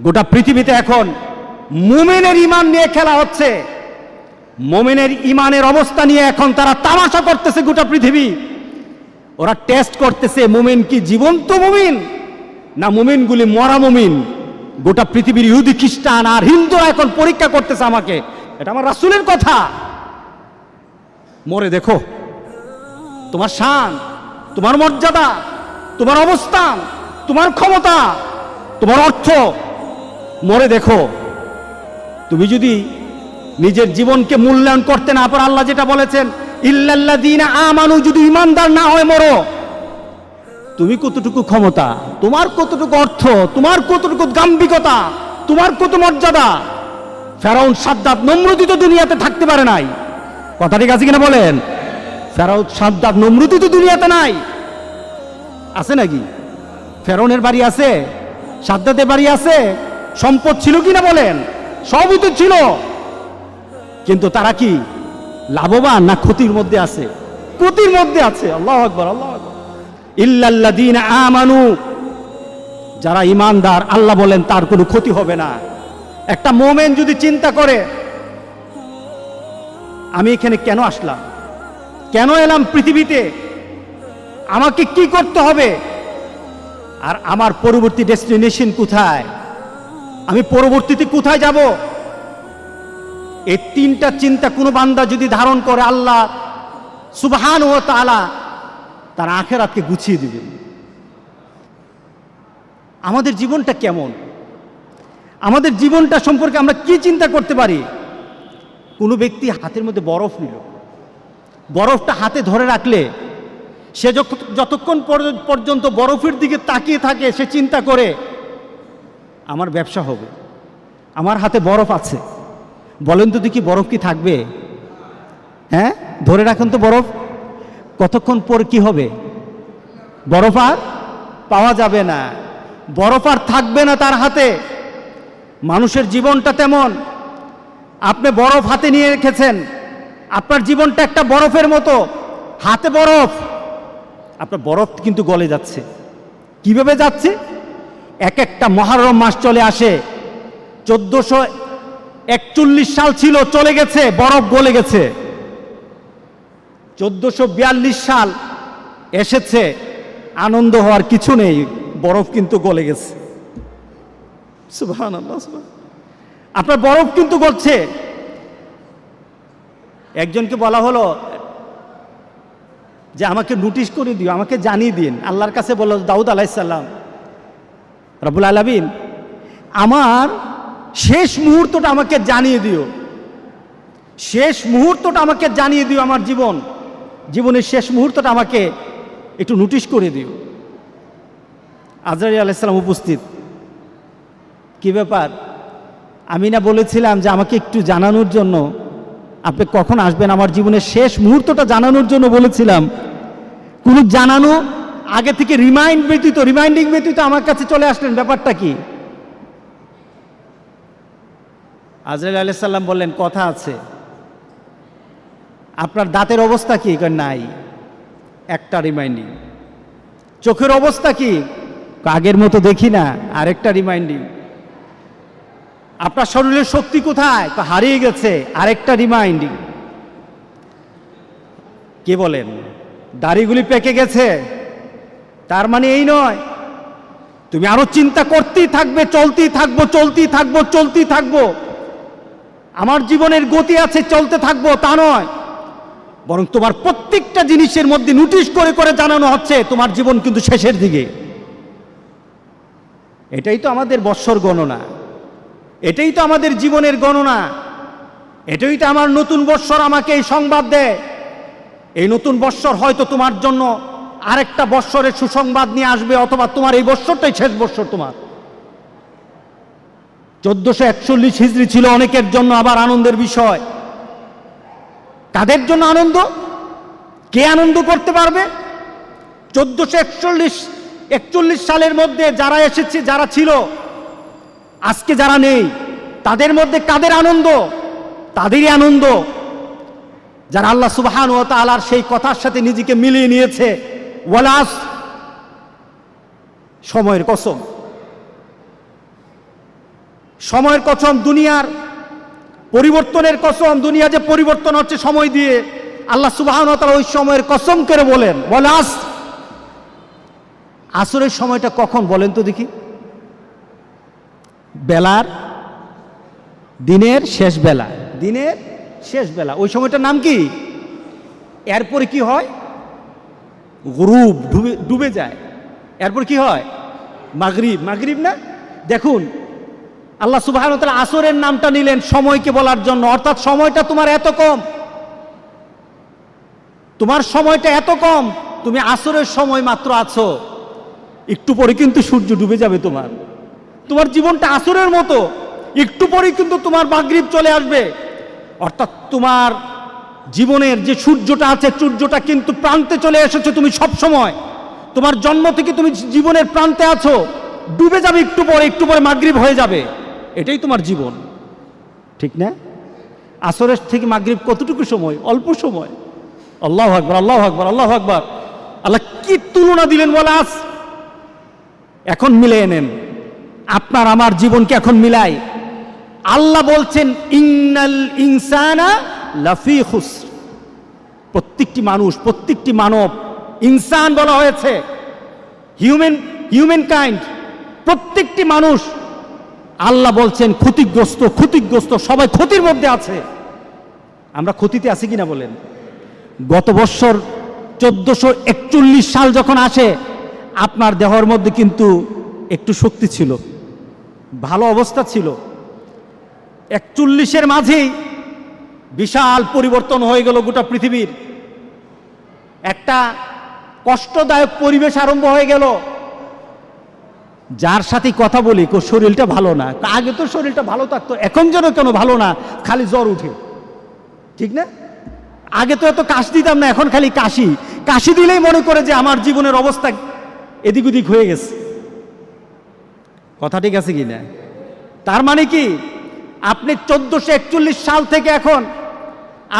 গোটা পৃথিবীতে এখন মুমিনের ঈমান নিয়ে খেলা হচ্ছে। মুমিনের ঈমানের অবস্থা নিয়ে এখন তারা তামাশা করতেছে গোটা পৃথিবী। ওরা টেস্ট করতেছে মুমিন কি জীবন্ত মুমিন না মুমিনগুলি মরা মুমিন। গোটা পৃথিবীর ইহুদি খ্রিস্টান আর হিন্দুরা এখন পরীক্ষা করতেছে আমাকে। এটা আমার রাসূলের কথা। মরে দেখো তোমার শান, তোমার মর্যাদা, তোমার অবস্থান, তোমার ক্ষমতা, তোমার অর্থ, মরে দেখো। তুমি যদি নিজের জীবনকে মূল্যায়ন করতে না পারো, আল্লাহ যেটা বলেছেন ইল্লাল্লাযীনা আমানু, যদি ইমানদার না হয় মরো, তুমি কতটুকু ক্ষমতা, তোমার কতটুকু অর্থ, তোমার কতটুকু গাম্ভীর্যতা, তোমার কত মর্যাদা। ফেরাউন, সাদ্দাত, নমরুদ তো দুনিয়াতে থাকতে পারে নাই। কথা ঠিক আছে কিনা বলেন? ফেরাউন, সাদ্দাত, নমরুদ তো দুনিয়াতে নাই। আছে নাকি? ফেরাউনের বাড়ি আছে, সাদ্দাতের বাড়ি আছে, সম্পদ ছিল কিনা বলেন? সবই তো ছিল, কিন্তু তারা কি লাভবান না ক্ষতির মধ্যে আছে? ক্ষতির মধ্যে আছে। আল্লাহু আকবার, আল্লাহু আকবার। ইল্লাল্লাযীনা আমানু, যারা ঈমানদার, আল্লাহ বলেন তার কোনো ক্ষতি হবে না। একটা মুমিন যদি চিন্তা করে আমি এখানে কেন আসলাম, কেন এলাম পৃথিবীতে, আমাকে কি করতে হবে, আর আমার পরবর্তী ডেস্টিনেশন কোথায়, আমি পরবর্তীতে কোথায় যাব, এই তিনটা চিন্তা কোনো বান্দা যদি ধারণ করে, আল্লাহ সুবহানাহু ওয়া তাআলা তার আখিরাতকে গুছিয়ে দিবেন। আমাদের জীবনটা কেমন, আমাদের জীবনটা সম্পর্কে আমরা কি চিন্তা করতে পারি? কোনো ব্যক্তি হাতের মধ্যে বরফ নিল, বরফটা হাতে ধরে রাখলে সে যতক্ষণ পর্যন্ত বরফের দিকে তাকিয়ে থাকে, সে চিন্তা করে আমার ব্যবসা হবে, আমার হাতে বরফ আছে। বলেন তো দেখি বরফ কি থাকবে? হ্যাঁ, ধরে রাখুন তো বরফ, কতক্ষণ পর কি হবে? বরফ আর পাওয়া যাবে না, বরফ আর থাকবে না তার হাতে। মানুষের জীবনটা তেমন। আপনি বরফ হাতে নিয়ে রেখেছেন, আপনার জীবনটা একটা বরফের মতো, হাতে বরফ, আপনার বরফ কিন্তু গলে যাচ্ছে। কিভাবে যাচ্ছে? এক একটা মুহররম মাস চলে আসে, 1441 সাল ছিল, চলে গেছে, বরফ গলে গেছে। 1442 সাল এসেছে, আনন্দ হওয়ার কিছু নেই, বরফ কিন্তু গলে গেছে। সুবহানাল্লাহ, আপনার বরফ কিন্তু গলছে। একজনকে বলা হলো যে আমাকে নোটিশ করে দিও, আমাকে জানিয়ে দিন। আল্লাহর কাছে বলল দাউদ আলাইহিস সালাম, রব্বুল আলামিন আমার শেষ মুহূর্তটা আমাকে জানিয়ে দিও, শেষ মুহূর্তটা আমাকে জানিয়ে দিও, আমার জীবনের শেষ মুহূর্তটা আমাকে একটু নোটিশ করে দিও। আজরাইল আলাইহিস সালাম উপস্থিত। কি ব্যাপার? আমি না বলেছিলাম যে আমাকে একটু জানানোর জন্য, আপনি কখন আসবেন, আমার জীবনের শেষ মুহূর্তটা জানানোর জন্য বলেছিলাম। কোনো জানানো আগে থেকে রিমাইন্ডিং ব্যতীত আমার কাছে চলে আসলেন, ব্যাপারটা কি? আজরাইল আলাইহিস সালাম বললেন কথা আছে। আপনার দাঁতের অবস্থা কি? নাই, একটা রিমাইন্ডিং। চোখের অবস্থা কি? আগের মতো দেখি না, আরেকটা রিমাইন্ডিং। আপনার শরীরের শক্তি কোথায়? হারিয়ে গেছে, আরেকটা রিমাইন্ডিং। কে বলেন? দাড়িগুলি পেকে গেছে, তার মানে এই নয় তুমি আরো চিন্তা করতেই থাকবে, চলতেই থাকবো। আমার জীবনের গতি আছে, চলতে থাকবো, তা নয়, বরং তোমার প্রত্যেকটা জিনিসের মধ্যে নোটিশ করে করে জানানো হচ্ছে তোমার জীবন কিন্তু শেষের দিকে। এটাই তো আমাদের বৎসর গণনা, এটাই তো আমাদের জীবনের গণনা, এটাই তো আমার নতুন বৎসর আমাকে এই সংবাদ দেয়। এই নতুন বৎসর হয়তো তোমার জন্য আরেকটা বৎসরের সুসংবাদ নিয়ে আসবে, অথবা তোমার এই বৎসরটাই শেষ বৎসর। তোমার 1441 হিজরি ছিল অনেকের জন্য আবার আনন্দের বিষয়। কাদের জন্য আনন্দ? কে আনন্দ করতে পারবে? 1441 সালের মধ্যে যারা এসেছে, যারা ছিল, আজকে যারা নেই, তাদের মধ্যে কাদের আনন্দ? তাদেরই আনন্দ যারা আল্লাহ সুবহানাহু ওয়া তাআলার সেই কথার সাথে নিজেকে মিলিয়ে নিয়েছে। ওয়ালাস, সময়ের কসম, সময়ের কসম, দুনিয়ার পরিবর্তনের কসম, দুনিয়া যে পরিবর্তন হচ্ছে সময় দিয়ে, আল্লাহ সুবহানাহু ওয়া তাআলা ওই সময়ের কসম করে বলে আসরের সময়টা কখন বলেন তো দেখি? বেলার, দিনের শেষ বেলা, দিনের শেষ বেলা, ওই সময়টার নাম কি? এরপরে কি হয়? গুরুব, ডুবে যায়। এরপর কি হয়? মাগরিব। মাগরিব না? দেখুন আল্লাহ সুবহানাহু ওয়া তাআলা আসরের নামটা নিলেন সময়কে বলার জন্য, অর্থাৎ সময়টা তোমার এত কম, তোমার সময়টা এত কম, তুমি আসরের সময় মাত্র আছো, একটু পরে কিন্তু সূর্য ডুবে যাবে। তোমার জীবনটা আসরের মতো, একটু পরে কিন্তু তোমার মাগরিব চলে আসবে। অর্থাৎ তোমার জীবনের যে সূর্যটা আছে, সূর্যটা কিন্তু প্রান্তে চলে এসেছে। তুমি সব সময়, তোমার জন্ম থেকে তুমি জীবনের প্রান্তে আছো, ডুবে যাবে একটু পরে মাগরিব হয়ে যাবে। এটাই তোমার জীবন, ঠিক না? আসরের থেকে মাগরিব কতটুকু সময়? অল্প সময়। আল্লাহু আকবার, আল্লাহু আকবার, আল্লাহু আকবার। আল্লাহ কি তুলনা দিলেন বলে আজ। এখন মিলিয়ে নেন, আপনার আমার জীবনকে এখন মিলাই। আল্লাহ বলছেন ইন্নাল ইনসানা লাফি খুসর। প্রত্যেকটি মানুষ, প্রত্যেকটি মানব, ইনসান বলা হয়েছে, হিউম্যান কাইন্ড, প্রত্যেকটি মানুষ আল্লাহ বলছেন ক্ষতিগ্রস্ত, সবাই ক্ষতির মধ্যে আছে। আমরা ক্ষতিতে আছি কিনা বলেন? গত বছর 1441 সাল যখন আসে, আপনার দেহের মধ্যে কিন্তু একটু শক্তি ছিল, ভালো অবস্থা ছিল। 41-এর মাঝেই বিশাল পরিবর্তন হয়ে গেল গোটা পৃথিবীর। একটা কষ্টদায়ক পরিবেশ আরম্ভ হয়ে গেল। যার সাথে কথা বলি শরীরটা ভালো না, আগে তো শরীরটা ভালো থাকতো, এখন যেন কেন ভালো না, খালি জ্বর উঠে, ঠিক না? আগে তো এত কাশ দিতাম না, এখন খালি কাশি দিলেই মনে করে যে আমার জীবনের অবস্থা এদিক ওদিক হয়ে গেছে। কথা ঠিক আছে কি না? তার মানে কি, আপনি 1441 সাল থেকে এখন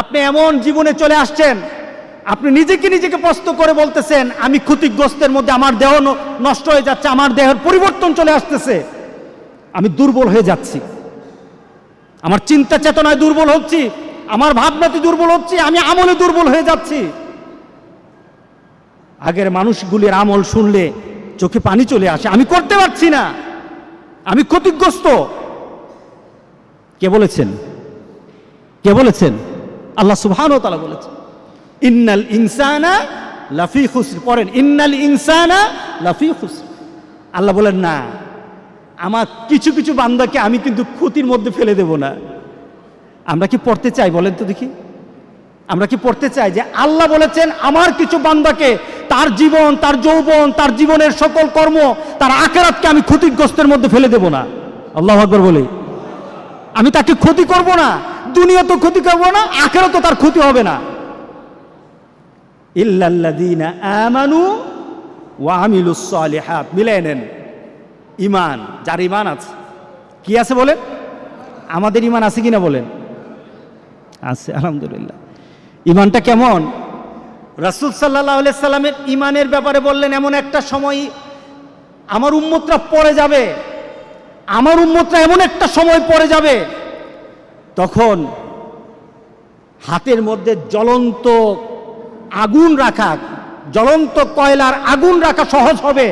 আপনি এমন জীবনে চলে আসছেন, আপনি নিজেকে প্রশ্ন করে বলতেছেন আমি ক্ষতিগ্রস্তের মধ্যে, আমার দেহ নষ্ট হয়ে যাচ্ছে, আমার দেহের পরিবর্তন চলে আসতেছে, আমি দুর্বল হয়ে যাচ্ছি, আমার চিন্তা চেতনায় দুর্বল হচ্ছি, আমার ভাবনাতে দুর্বল হচ্ছি, আমি আমলে দুর্বল হয়ে যাচ্ছি। আগের মানুষগুলির আমল শুনলে চোখে পানি চলে আসে, আমি করতে পারছি না, আমি ক্ষতিগ্রস্ত। কে বলেছেন? আল্লাহ সুবহানাহু ওয়া তাআলা বলেছেন ইন্নাল ইনসানা লাফি খুসর। পড়েন ইন্নাল ইনসানা লাফি খুসর। আল্লাহ বলেন না, আমার কিছু বান্দাকে আমি কিন্তু ক্ষতির মধ্যে ফেলে দেব না। আমরা কি পড়তে চাই বলেন তো দেখি? আমরা কি পড়তে চাই যে আল্লাহ বলেছেন আমার কিছু বান্দাকে, তার জীবন, তার যৌবন, তার জীবনের সকল কর্ম, তার আখিরাতকে আমি ক্ষতিগ্রস্তের মধ্যে ফেলে দেব না? আল্লাহু আকবার বলি। আমি তাকে ক্ষতি করব না, দুনিয়া তো ক্ষতি করব না, আখিরাত তো তার ক্ষতি হবে না। ইল্লাল্লাযীনা আমানু ওয়া আমিলুস সালিহাত। মিলাই নেন, ঈমান, যার ঈমান আছে। কি আছে বলেন? আমাদের ঈমান আছে কিনা বলেন? আছে, আলহামদুলিল্লাহ। ঈমানটা কেমন? রাসূল সাল্লাল্লাহু আলাইহি সাল্লামের ঈমানের ব্যাপারে বললেন এমন একটা সময় আমার উম্মতরা পড়ে যাবে, আমার উম্মতরা এমন একটা সময় পড়ে যাবে, তখন হাতের মধ্যে জ্বলন্ত আগুন রাখা, জ্বলন্ত কয়লার আগুন রাখা সহজ হবে,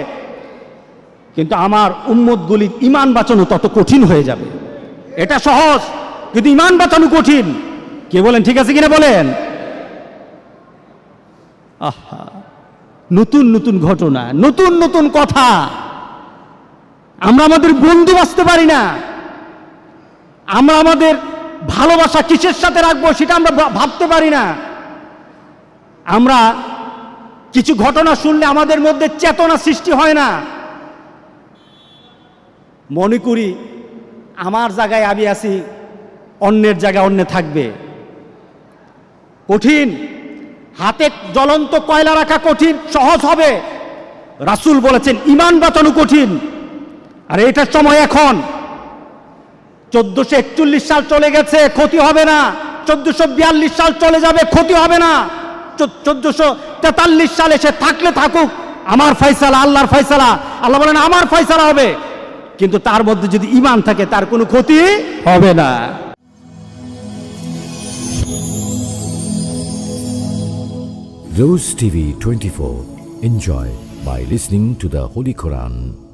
কিন্তু আমার উম্মতগুলির ঈমান বাঁচানো তত কঠিন হয়ে যাবে। এটা সহজ, কিন্তু ঈমান বাঁচানো কঠিন। কে বলেন ঠিক আছে কিনা বলেন? আহা, নতুন ঘটনা, নতুন কথা। আমরা আমাদের বন্ধু বাঁচতে পারি না, আমরা আমাদের ভালোবাসা কিসের সাথে রাখবো সেটা আমরা ভাবতে পারি না। আমরা কিছু ঘটনা শুনলে আমাদের মধ্যে চেতনা সৃষ্টি হয় না, মনে করি আমার জায়গায় আমি আছি, অন্যের জায়গায় অন্য থাকবে। কঠিন, হাতে জ্বলন্ত কয়লা রাখা কঠিন, সহজ হবে। রাসূল বলেছেন ঈমান বাঁচানো কঠিন। আর এটার সময় এখন 1441 সাল চলে গেছে, ক্ষতি হবে না। 1442 সাল চলে যাবে, ক্ষতি হবে না। 1443 সালে সে থাকলে থাকুক, আমার ফয়সালা, আল্লাহর ফয়সালা। আল্লাহ বলেন আমার ফয়সালা হবে। কিন্তু তার মধ্যে যদি ঈমান থাকে তার কোনো ক্ষতি হবে না। Rose TV 24. Enjoy by listening to the Holy Quran.